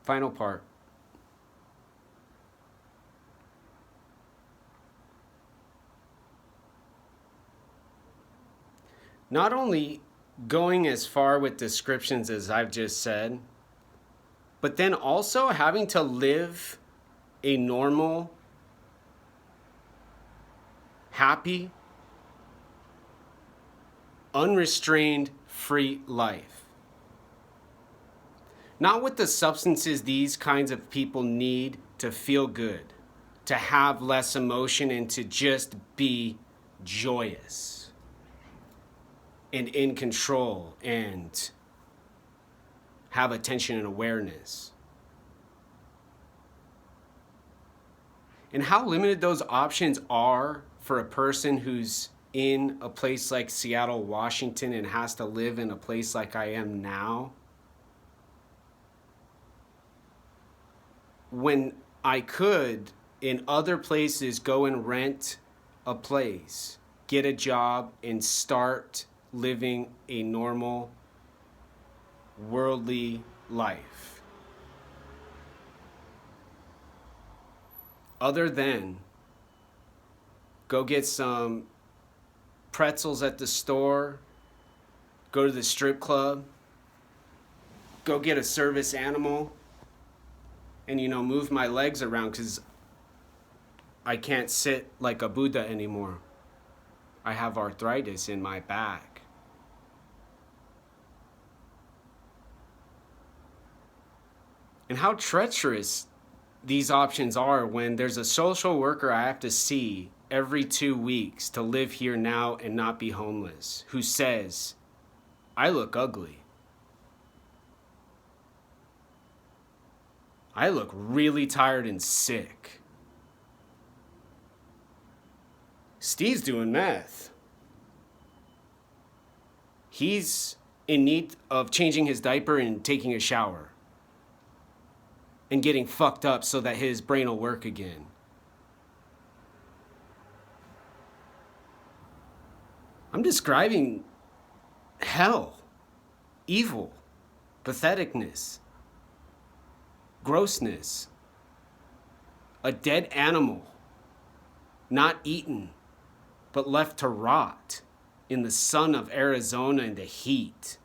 Final part. Not only going as far with descriptions as I've just said, but then also having to live a normal, happy, unrestrained, free life. Not with the substances these kinds of people need to feel good, to have less emotion, and to just be joyous and in control and have attention and awareness. And how limited those options are for a person who's in a place like Seattle, Washington, and has to live in a place like I am now. When I could, in other places, go and rent a place, get a job, and start living a normal, worldly life. Other than go get some pretzels at the store, go to the strip club, go get a service animal, and, move my legs around because I can't sit like a Buddha anymore. I have arthritis in my back. And how treacherous these options are when there's a social worker I have to see every 2 weeks to live here now and not be homeless, who says, I look ugly. I look really tired and sick. Steve's doing meth. He's in need of changing his diaper and taking a shower and getting fucked up so that his brain will work again. I'm describing hell, evil, patheticness, grossness, a dead animal, not eaten, but left to rot in the sun of Arizona in the heat.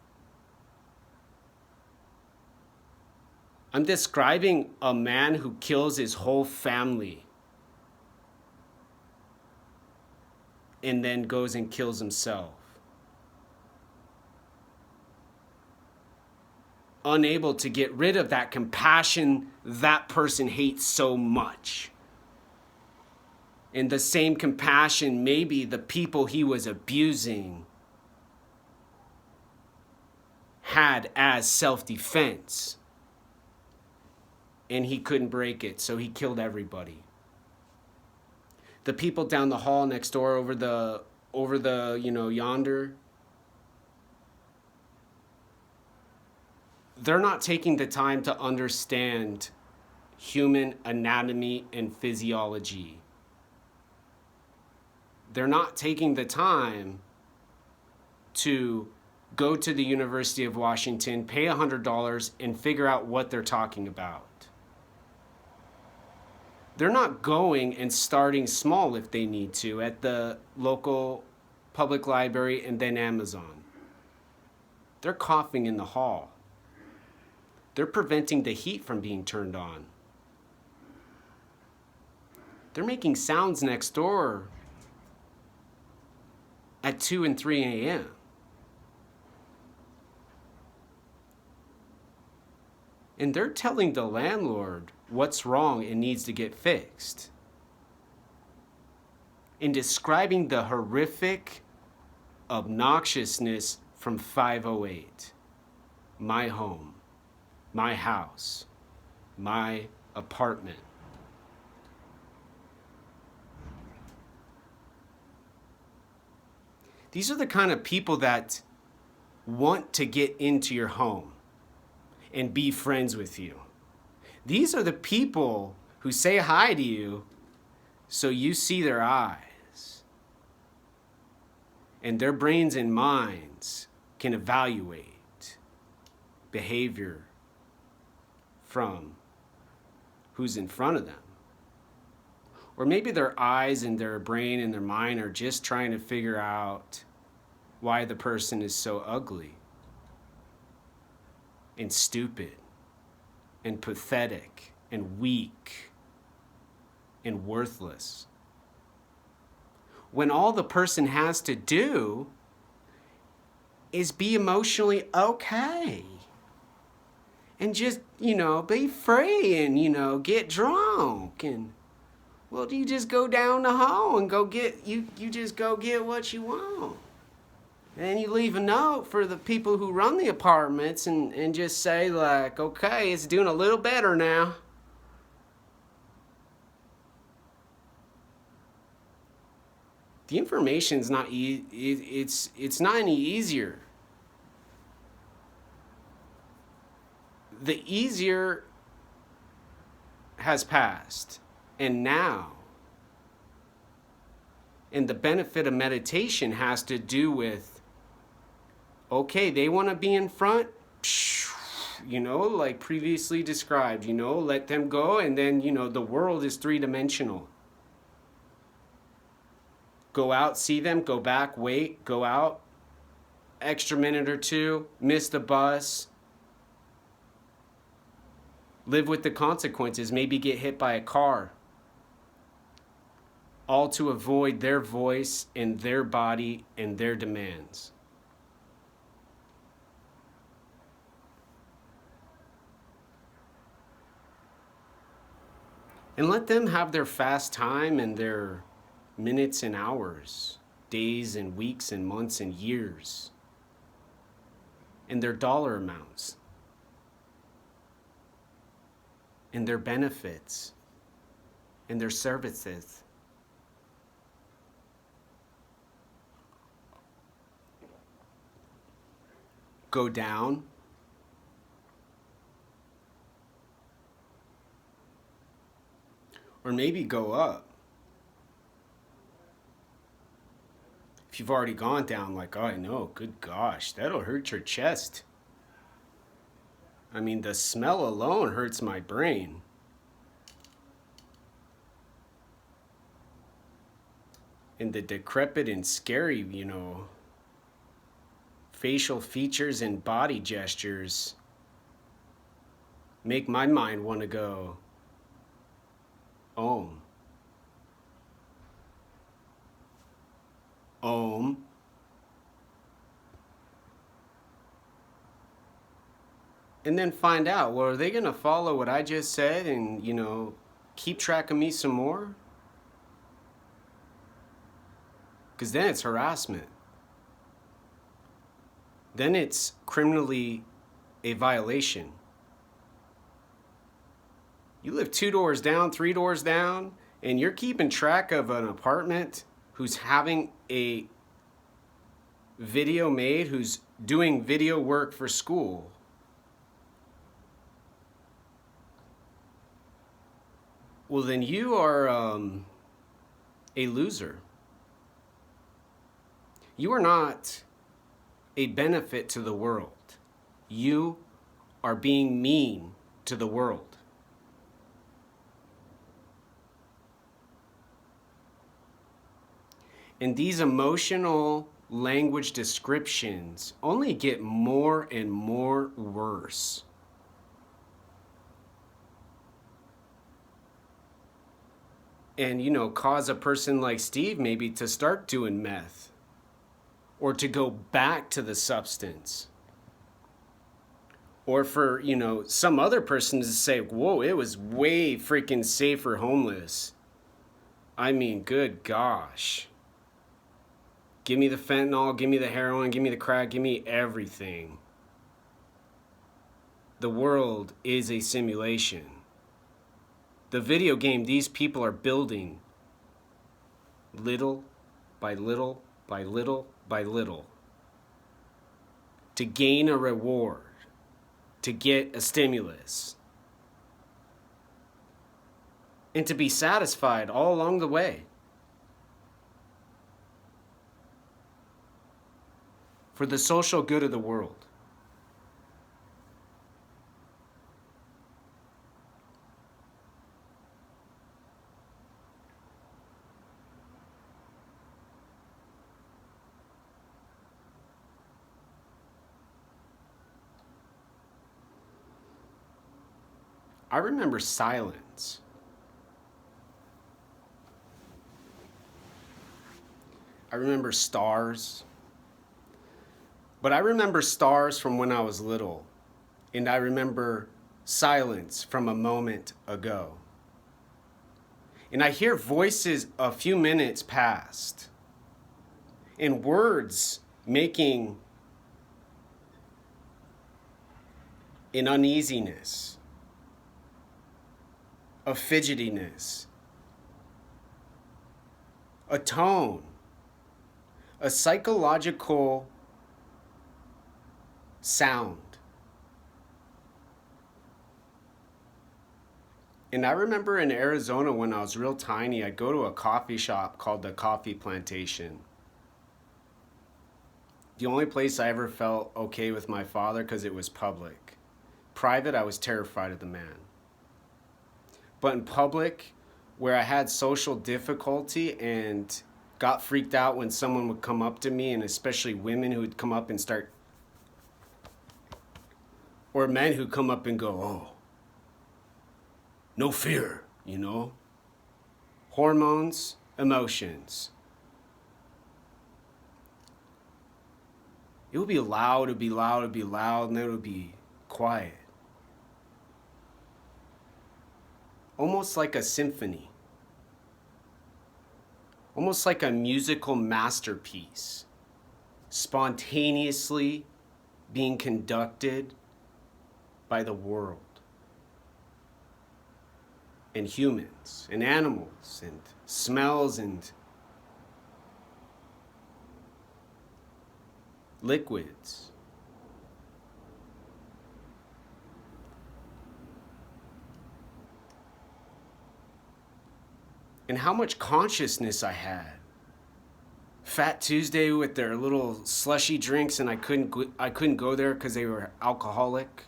I'm describing a man who kills his whole family and then goes and kills himself. Unable to get rid of that compassion that person hates so much. And the same compassion maybe the people he was abusing had as self-defense. And he couldn't break it, so he killed everybody. The people down the hall next door over the yonder, they're not taking the time to understand human anatomy and physiology. They're not taking the time to go to the University of Washington, pay $100, and figure out what they're talking about. They're not going and starting small if they need to at the local public library and then Amazon. They're coughing in the hall. They're preventing the heat from being turned on. They're making sounds next door at 2 and 3 a.m. And they're telling the landlord what's wrong and needs to get fixed. In describing the horrific obnoxiousness from 508, my home, my house, my apartment. These are the kind of people that want to get into your home and be friends with you. These are the people who say hi to you so you see their eyes. And their brains and minds can evaluate behavior, from who's in front of them. Or maybe their eyes and their brain and their mind are just trying to figure out why the person is so ugly and stupid and pathetic and weak and worthless. When all the person has to do is be emotionally okay. And just, be free and, get drunk. And, well, you just go down the hall and go get, you just go get what you want. And then you leave a note for the people who run the apartments and just say, like, okay, it's doing a little better now. The information's not it's not any easier. The easier has passed, and now, and the benefit of meditation has to do with, okay, they want to be in front, like previously described, let them go, and then, the world is three-dimensional. Go out, see them, go back, wait, go out, extra minute or two, miss the bus, live with the consequences, maybe get hit by a car, all to avoid their voice and their body and their demands. And let them have their fast time and their minutes and hours, days and weeks and months and years, and their dollar amounts, and their benefits, and their services. Go down, or maybe go up. If you've already gone down, like, oh, I know, good gosh, that'll hurt your chest. I mean, the smell alone hurts my brain. And the decrepit and scary, facial features and body gestures make my mind want to go, Om. Om. And then find out, well, are they going to follow what I just said and, keep track of me some more? Because then it's harassment. Then it's criminally a violation. You live 2 doors down, 3 doors down, and you're keeping track of an apartment who's having a video made, who's doing video work for school. Well, then you are a loser. You are not a benefit to the world. You are being mean to the world. And these emotional language descriptions only get more and more worse. And, cause a person like Steve maybe to start doing meth or to go back to the substance. Or for, some other person to say, whoa, it was way freaking safer homeless. I mean, good gosh. Give me the fentanyl, give me the heroin, give me the crack, give me everything. The world is a simulation. The video game these people are building, little by little by little by little, to gain a reward, to get a stimulus, and to be satisfied all along the way. For the social good of the world. I remember silence. I remember stars. But I remember stars from when I was little, and I remember silence from a moment ago. And I hear voices a few minutes past, and words making an uneasiness, a fidgetiness, a tone, a psychological sound. And I remember in Arizona when I was real tiny, I'd go to a coffee shop called the Coffee Plantation. The only place I ever felt okay with my father because it was public. Private, I was terrified of the man. But in public, where I had social difficulty and got freaked out when someone would come up to me, and especially women who would come up and start, or men who come up and go, oh, no fear, you know? Hormones, emotions. It would be loud, it would be loud, it would be loud, and then it would be quiet. Almost like a symphony. Almost like a musical masterpiece, spontaneously being conducted by the world, and humans, and animals, and smells, and liquids. And how much consciousness I had. Fat Tuesday with their little slushy drinks, and I couldn't go there because they were alcoholic.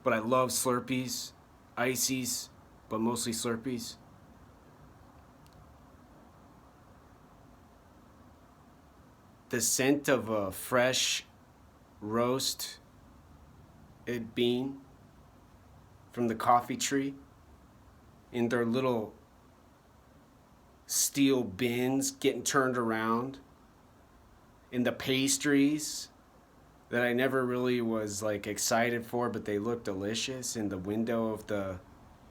But I love Slurpees, Ices, but mostly Slurpees. The scent of a fresh roasted bean from the coffee tree in their little steel bins getting turned around, in the pastries that I never really was like excited for, but they looked delicious in the window of the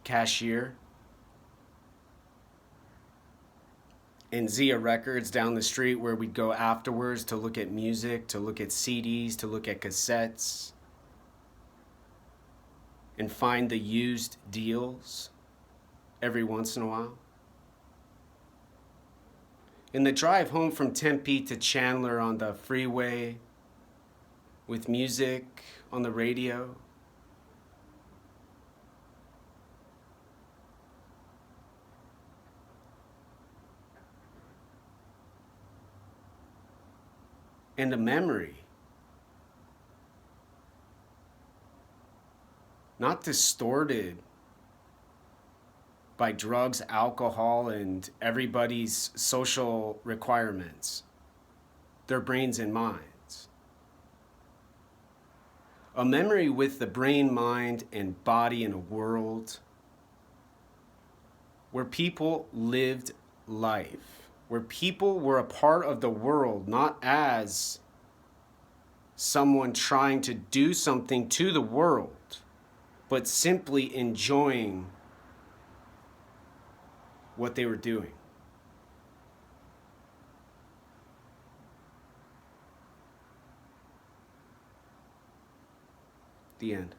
cashier, in Zia Records down the street where we'd go afterwards to look at music, to look at CDs, to look at cassettes, and find the used deals every once in a while. In the drive home from Tempe to Chandler on the freeway with music on the radio. And a memory. Not distorted by drugs, alcohol, and everybody's social requirements, their brains and minds. A memory with the brain, mind, and body in a world where people lived life, where people were a part of the world, not as someone trying to do something to the world, but simply enjoying what they were doing. The end.